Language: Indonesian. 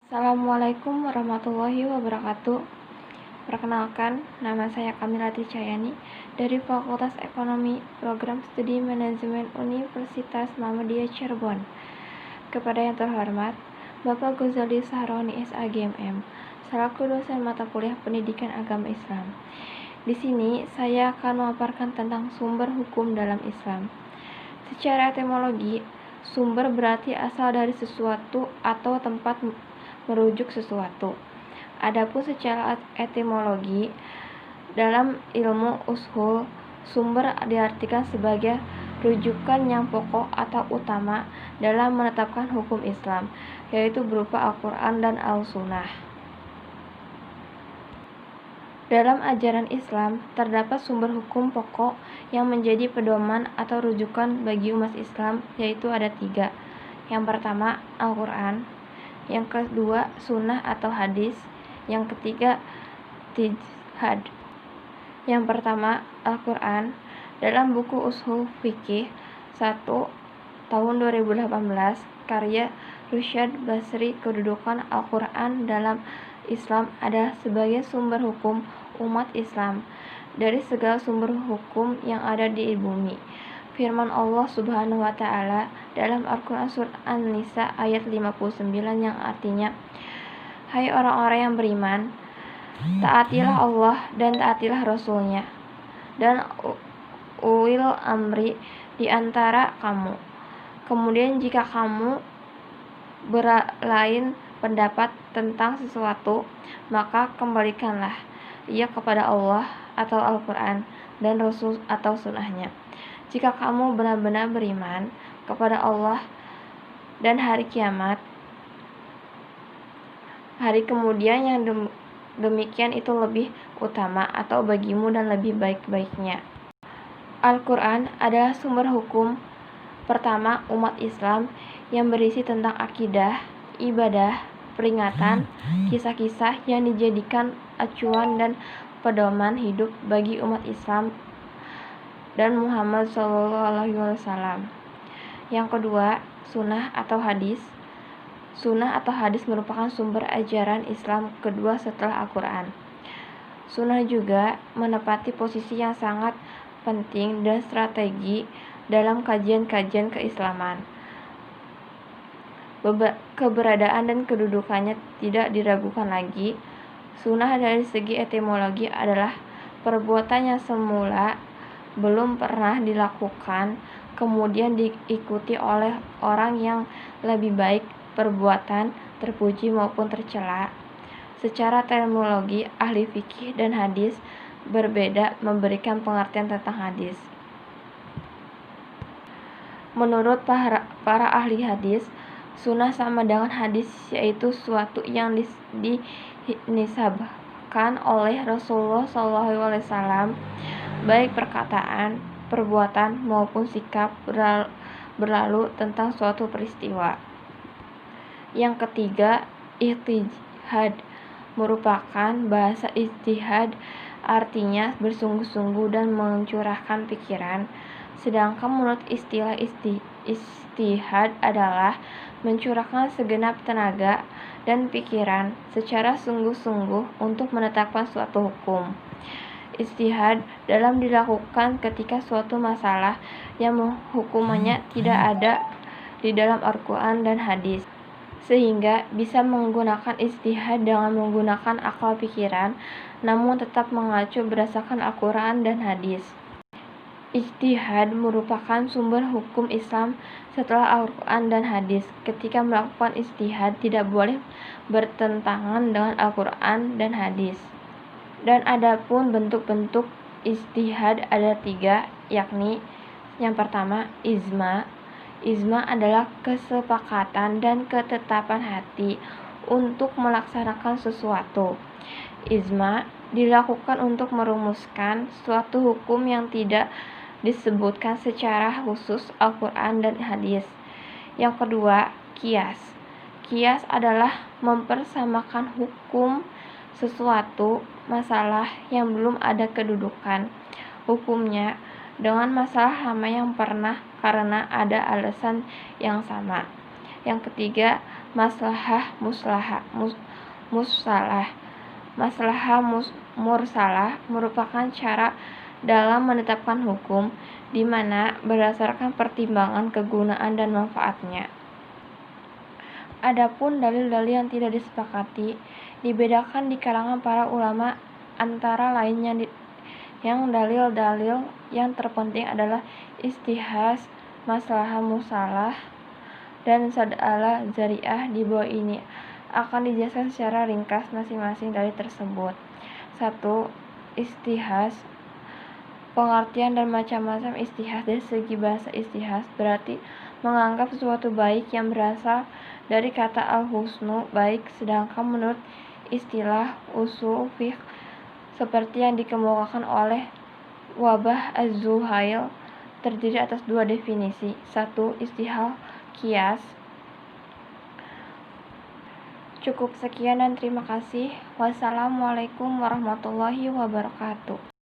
Assalamualaikum warahmatullahi wabarakatuh. Perkenalkan, nama saya Kamilati Cahyani dari Fakultas Ekonomi Program Studi Manajemen Universitas Muhammadiyah Cirebon. Kepada yang terhormat, Bapak Ghazali Sahroni SAGMM, selaku dosen mata kuliah Pendidikan Agama Islam. Di sini saya akan memaparkan tentang sumber hukum dalam Islam. Secara etimologi, sumber berarti asal dari sesuatu atau tempat merujuk sesuatu. Adapun secara etimologi, dalam ilmu ushul, sumber diartikan sebagai rujukan yang pokok atau utama dalam menetapkan hukum Islam, yaitu berupa Al-Quran dan Al-Sunnah. Dalam ajaran Islam, terdapat sumber hukum pokok yang menjadi pedoman atau rujukan bagi umat Islam, yaitu ada 3. Yang pertama, Al-Quran. Yang kedua, sunnah atau hadis. Yang ketiga, ijtihad. Yang pertama, Al-Quran. Dalam buku Ushul Fiqih 1 tahun 2018, karya Rusyad Basri, kedudukan Al-Quran dalam Islam adalah sebagai sumber hukum umat Islam dari segala sumber hukum yang ada di bumi. Firman Allah Subhanahu wa Ta'ala dalam Al-Quran Surat An-Nisa ayat 59 yang artinya, "Hai orang-orang yang beriman, taatilah Allah dan taatilah Rasul-Nya dan ulil amri di antara kamu. Kemudian jika kamu berlain pendapat tentang sesuatu, maka kembalikanlah ia kepada Allah atau Al-Quran dan Rasul atau Sunnahnya. Jika kamu benar-benar beriman kepada Allah dan hari kiamat, hari kemudian yang demikian itu lebih utama atau bagimu dan lebih baik-baiknya." Al-Quran adalah sumber hukum pertama umat Islam yang berisi tentang akidah, ibadah, peringatan, kisah-kisah yang dijadikan acuan dan pedoman hidup bagi umat Islam dan Muhammad SAW. Yang kedua, sunnah atau hadis. Sunnah atau hadis merupakan sumber ajaran Islam kedua setelah Al-Quran. Sunnah juga menepati posisi yang sangat penting dan strategi dalam kajian-kajian keislaman. Keberadaan dan kedudukannya tidak diragukan lagi. Sunnah dari segi etimologi adalah perbuatan yang semula belum pernah dilakukan, kemudian diikuti oleh orang yang lebih baik perbuatan, terpuji maupun tercela. Secara terminologi, ahli fikih dan hadis berbeda memberikan pengertian tentang hadis. Menurut para ahli hadis, sunnah sama dengan hadis, yaitu suatu yang dinisabkan oleh Rasulullah SAW, baik perkataan, perbuatan maupun sikap berlalu tentang suatu peristiwa. Yang ketiga, ijtihad merupakan bahasa ijtihad, artinya bersungguh-sungguh dan mencurahkan pikiran. Sedangkan menurut istilah ijtihad adalah mencurahkan segenap tenaga dan pikiran secara sungguh-sungguh untuk menetapkan suatu hukum. Ijtihad dalam dilakukan ketika suatu masalah yang hukumannya tidak ada di dalam Al-Quran dan hadis, sehingga bisa menggunakan ijtihad dengan menggunakan akal pikiran, namun tetap mengacu berdasarkan Al-Quran dan hadis. Ijtihad merupakan sumber hukum Islam setelah Al-Quran dan hadis. Ketika melakukan ijtihad tidak boleh bertentangan dengan Al-Quran dan hadis. Dan adapun bentuk-bentuk ijtihad ada 3, yakni yang pertama, ijma. Ijma adalah kesepakatan dan ketetapan hati untuk melaksanakan sesuatu. Ijma dilakukan untuk merumuskan suatu hukum yang tidak disebutkan secara khusus Al-Quran dan hadis. Yang kedua, qiyas. Qiyas adalah mempersamakan hukum sesuatu masalah yang belum ada kedudukan hukumnya dengan masalah sama yang pernah karena ada alasan yang sama. Yang ketiga, maslahah musalah. Maslahah mursalah merupakan cara dalam menetapkan hukum, di mana berdasarkan pertimbangan kegunaan dan manfaatnya. Adapun dalil-dalil yang tidak disepakati dibedakan di kalangan para ulama, antara lainnya yang dalil-dalil yang terpenting adalah istihas, maslahah musalah, dan sad'ala zari'ah. Di bawah ini akan dijelaskan secara ringkas masing-masing dalil tersebut. 1. Istihas. Pengertian dan macam-macam istihas. Dari segi bahasa, istihas berarti menganggap sesuatu baik yang berasal dari kata al-husnu, baik, sedangkan menurut istilah usul fiqh seperti yang dikemukakan oleh Wabah Az-Zuhail terdiri atas 2 definisi. 1. Istihal kias. Cukup sekian dan terima kasih. Wassalamualaikum warahmatullahi wabarakatuh.